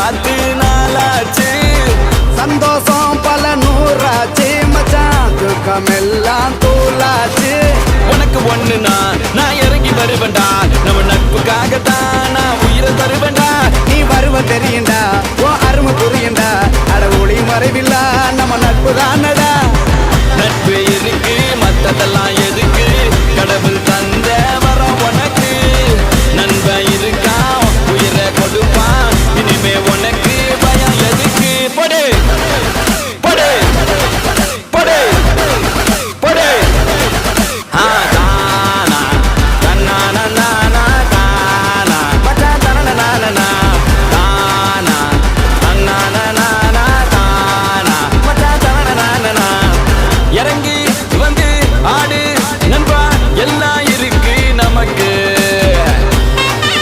பார்த்து நாளாச்சு. சந்தோஷம் பல நூறாச்சு மச்சான், துக்கமெல்லாம் தூளாச்சு. உனக்கு ஒண்ணுனா நான் இறங்கி வருவேன்டா, நம்ம நட்புக்காகத்தான் நான் உயிரை தருவேன்டா. நீ வருவ தெரியுண்டா, ஓ அருமை புரியுண்டா, அட ஒளி மறைவில்லா நம்ம நட்பு தானடா.